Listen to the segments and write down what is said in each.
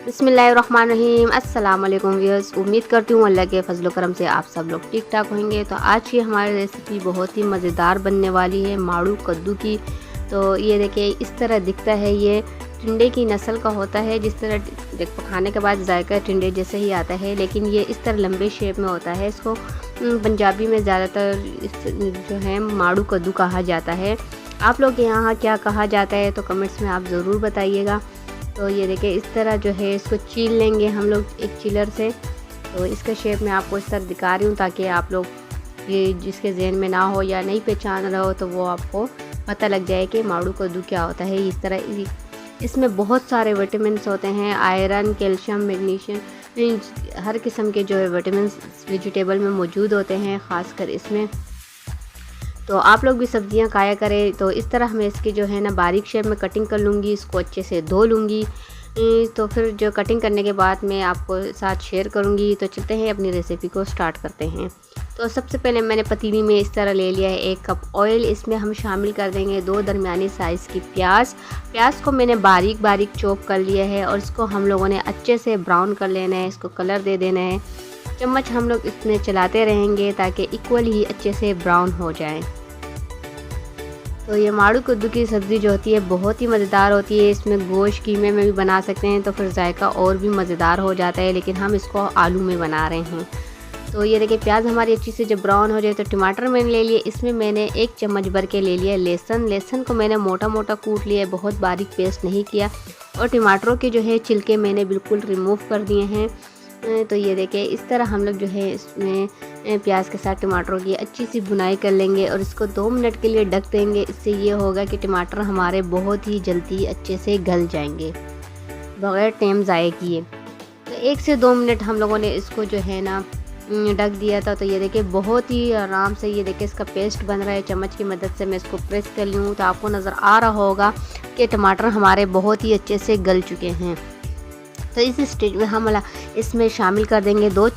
बिस्मिल्लाहिर्रहमानिर्रहीम। अस्सलाम वालेकुम व्यूअर्स, उम्मीद करती हूँ अल्लाह के फजल करम से आप सब लोग ठीक ठाक होंगे। तो आज की हमारी रेसिपी बहुत ही मज़ेदार बनने वाली है, माड़ू कद्दू की। तो ये देखिए इस तरह दिखता है, ये टिंडे की नस्ल का होता है। जिस तरह खाने के बाद जायका टिंडे जैसे ही आता है, लेकिन ये इस तरह लंबे शेप में होता है। इसको पंजाबी में ज़्यादातर जो है माड़ू कद्दू कहा जाता है। आप लोग के यहाँ क्या कहा जाता है तो कमेंट्स में आप ज़रूर बताइएगा। तो ये देखिए इस तरह जो है इसको छील लेंगे हम लोग एक चिलर से। तो इसका शेप मैं आपको इस तरह दिखा रही हूँ ताकि आप लोग ये जिसके जहन में ना हो या नहीं पहचान रहा हो तो वो आपको पता लग जाए कि माड़ू कद्दू क्या होता है। इस तरह इसमें बहुत सारे विटामिन्स होते हैं, आयरन, कैल्शियम, मैग्नीशियम, हर किस्म के जो है विटामिन्स वेजिटेबल में मौजूद होते हैं, ख़ासकर इसमें। तो आप लोग भी सब्जियां खाया करें। तो इस तरह मैं इसकी जो है ना बारीक शेप में कटिंग कर लूँगी, इसको अच्छे से धो लूँगी। तो फिर जो कटिंग करने के बाद मैं आपको साथ शेयर करूँगी। तो चलते हैं अपनी रेसिपी को स्टार्ट करते हैं। तो सबसे पहले मैंने पतीली में इस तरह ले लिया है 1 कप ऑयल। इसमें हम शामिल कर देंगे 2 दरमियानी साइज़ की प्याज को मैंने बारीक बारीक चॉप कर लिया है और इसको हम लोगों ने अच्छे से ब्राउन कर लेना है, इसको कलर दे देना है। चम्मच हम लोग इसमें चलाते रहेंगे ताकि इक्वल ही अच्छे से ब्राउन हो जाए। तो ये माड़ू कद्दू की सब्ज़ी जो होती है बहुत ही मज़ेदार होती है। इसमें गोश्त कीमे में भी बना सकते हैं तो फिर जायका और भी मज़ेदार हो जाता है, लेकिन हम इसको आलू में बना रहे हैं। तो ये देखिए प्याज हमारी अच्छी से जब ब्राउन हो जाए तो टमाटर मैंने ले लिए। इसमें मैंने 1 चम्मच भर के ले लिया लहसुन को मैंने मोटा मोटा कूट लिया है, बहुत बारीक पेस्ट नहीं किया। और टमाटरों के जो है छिलके मैंने बिल्कुल रिमूव कर दिए हैं। तो ये देखिए इस तरह हम लोग जो है इसमें प्याज के साथ टमाटरों की अच्छी सी भुनाई कर लेंगे और इसको 2 मिनट के लिए ढक देंगे। इससे ये होगा कि टमाटर हमारे बहुत ही जल्दी अच्छे से गल जाएंगे बग़ैर टाइम ज़ाया किए। तो 1 से 2 मिनट हम लोगों ने इसको जो है ना ढक दिया था। तो ये देखिए बहुत ही आराम से ये देखिए इसका पेस्ट बन रहा है। चम्मच की मदद से मैं इसको प्रेस कर लूँ तो आपको नज़र आ रहा होगा कि टमाटर हमारे बहुत ही अच्छे से गल चुके हैं। तो इस स्टेज में हम इसमें शामिल कर देंगे 2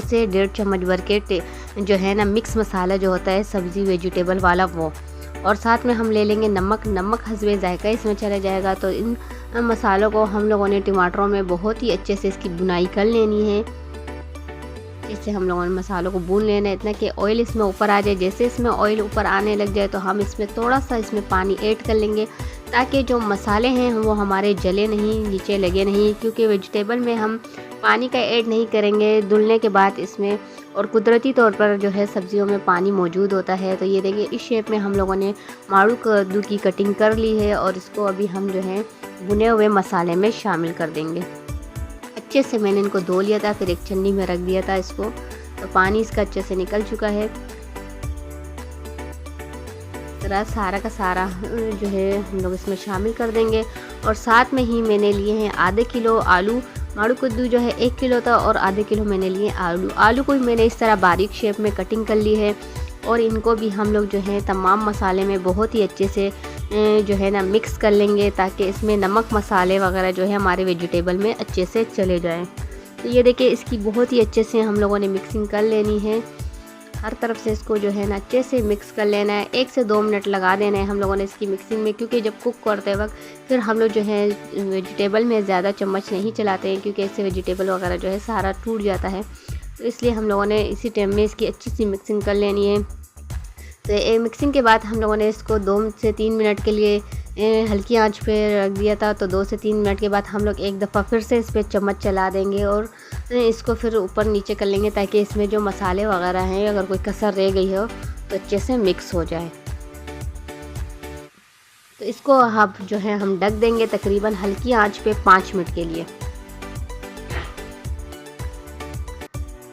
से 1.5 चम्मच भर के जो है ना मिक्स मसाला जो होता है सब्ज़ी वेजिटेबल वाला वो। और साथ में हम ले लेंगे नमक हस्बे जायका इसमें चला जाएगा। तो इन मसालों को हम लोगों ने टमाटरों में बहुत ही अच्छे से इसकी बुनाई कर लेनी है। इससे हम लोगों ने मसालों को भून लेना है इतना कि ऑयल इसमें ऊपर आ जाए। जैसे इसमें ऑयल ऊपर आने लग जाए तो हम इसमें थोड़ा सा इसमें पानी ऐड कर लेंगे ताकि जो मसाले हैं वो हमारे जले नहीं, नीचे लगे नहीं। क्योंकि वेजिटेबल में हम पानी का ऐड नहीं करेंगे धुलने के बाद इसमें, और कुदरती तौर पर जो है सब्जियों में पानी मौजूद होता है। तो ये देखिए इस शेप में हम लोगों ने माड़ू कद्दू की कटिंग कर ली है और इसको अभी हम जो है भुने हुए मसाले में शामिल कर देंगे। अच्छे से मैंने इनको धो लिया था, फिर एक छन्नी में रख दिया था इसको। तो पानी इसका अच्छे से निकल चुका है। तरह सारा का सारा जो है हम लोग इसमें शामिल कर देंगे। और साथ में ही मैंने लिए हैं आधे किलो आलू। माड़ू कद्दू जो है 1 किलो था और आधे किलो मैंने लिए आलू को भी मैंने इस तरह बारीक शेप में कटिंग कर ली है। और इनको भी हम लोग जो है तमाम मसाले में बहुत ही अच्छे से जो है ना मिक्स कर लेंगे ताकि इसमें नमक मसाले वगैरह जो है हमारे वेजिटेबल में अच्छे से चले जाएं। तो ये देखिए इसकी बहुत ही अच्छे से हम लोगों ने मिक्सिंग कर लेनी है। हर तरफ से इसको जो है ना अच्छे से मिक्स कर लेना है। 1 से 2 मिनट लगा देना है हम लोगों ने इसकी मिक्सिंग में, क्योंकि जब कुक करते वक्त फिर हम लोग जो है वेजिटेबल में ज़्यादा चम्मच नहीं चलाते हैं, क्योंकि इससे वेजिटेबल वगैरह जो है सारा टूट जाता है। तो इसलिए हम लोगों ने इसी टाइम में इसकी अच्छी सी मिक्सिंग कर लेनी है। तो मिक्सिंग के बाद हम लोगों ने इसको 2 से 3 मिनट के लिए हल्की आंच पे रख दिया था। तो 2 से 3 मिनट के बाद हम लोग एक दफ़ा फिर से इस पर चम्मच चला देंगे और इसको फिर ऊपर नीचे कर लेंगे ताकि इसमें जो मसाले वगैरह हैं अगर कोई कसर रह गई हो तो अच्छे से मिक्स हो जाए। तो इसको अब जो है हम ढक देंगे तकरीबन हल्की आंच पे 5 मिनट के लिए।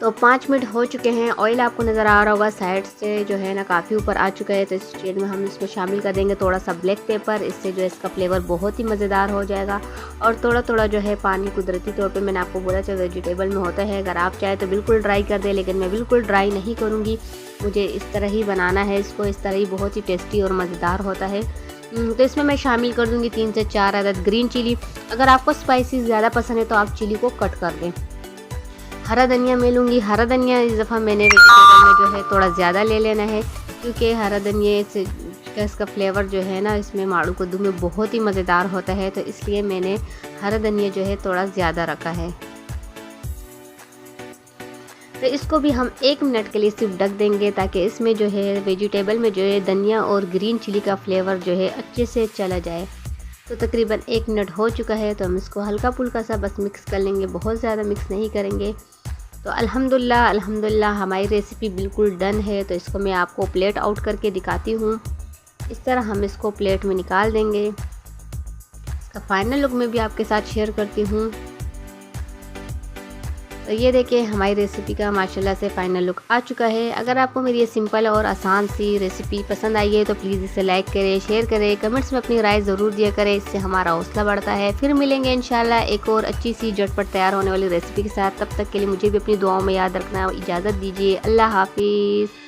तो 5 मिनट हो चुके हैं। ऑयल आपको नज़र आ रहा होगा साइड से जो है ना काफ़ी ऊपर आ चुका है। तो इस स्टेज में हम इसमें शामिल कर देंगे थोड़ा सा ब्लैक पेपर। इससे जो इसका फ्लेवर बहुत ही मज़ेदार हो जाएगा। और थोड़ा थोड़ा जो है पानी कुदरती तौर पे मैंने आपको बोला था वेजिटेबल में होता है, अगर आप चाहे तो बिल्कुल ड्राई कर दे, लेकिन मैं बिल्कुल ड्राई नहीं करूँगी। मुझे इस तरह ही बनाना है इसको, इस तरह ही बहुत ही टेस्टी और मज़ेदार होता है। तो इसमें मैं शामिल कर दूँगी 3 से 4 अदद ग्रीन चिली। अगर आपको स्पाइसी ज़्यादा पसंद है तो आप चिली को कट कर दें। हरा धनिया मैं लूँगी। हरा धनिया इस दफ़ा मैंने वेजिटेबल में जो है थोड़ा ज़्यादा ले लेना है, क्योंकि हरा धनिया से इसका फ्लेवर जो है ना इसमें माड़ू कद्दू में बहुत ही मज़ेदार होता है, तो इसलिए मैंने हरा धनिया जो है थोड़ा ज़्यादा रखा है। तो इसको भी हम 1 मिनट के लिए सिर्फ ढक देंगे ताकि इसमें जो है वेजिटेबल में जो है धनिया और ग्रीन चिली का फ्लेवर जो है अच्छे से चला जाए। तो तकरीबन 1 मिनट हो चुका है, तो हम इसको हल्का फुल्का सा बस मिक्स कर लेंगे, बहुत ज़्यादा मिक्स नहीं करेंगे। तो अल्हम्दुलिल्लाह हमारी रेसिपी बिल्कुल डन है। तो इसको मैं आपको प्लेट आउट करके दिखाती हूँ। इस तरह हम इसको प्लेट में निकाल देंगे। इसका फाइनल लुक मैं भी आपके साथ शेयर करती हूँ। तो ये देखिए हमारी रेसिपी का माशाल्लाह से फाइनल लुक आ चुका है। अगर आपको मेरी ये सिंपल और आसान सी रेसिपी पसंद आई है तो प्लीज़ इसे लाइक करें, शेयर करें, कमेंट्स में अपनी राय ज़रूर दिया करें, इससे हमारा हौसला बढ़ता है। फिर मिलेंगे इंशाल्लाह एक और अच्छी सी झटपट तैयार होने वाली रेसिपी के साथ। तब तक के लिए मुझे भी अपनी दुआओं में याद रखना। इजाज़त दीजिए, अल्लाह हाफिज़।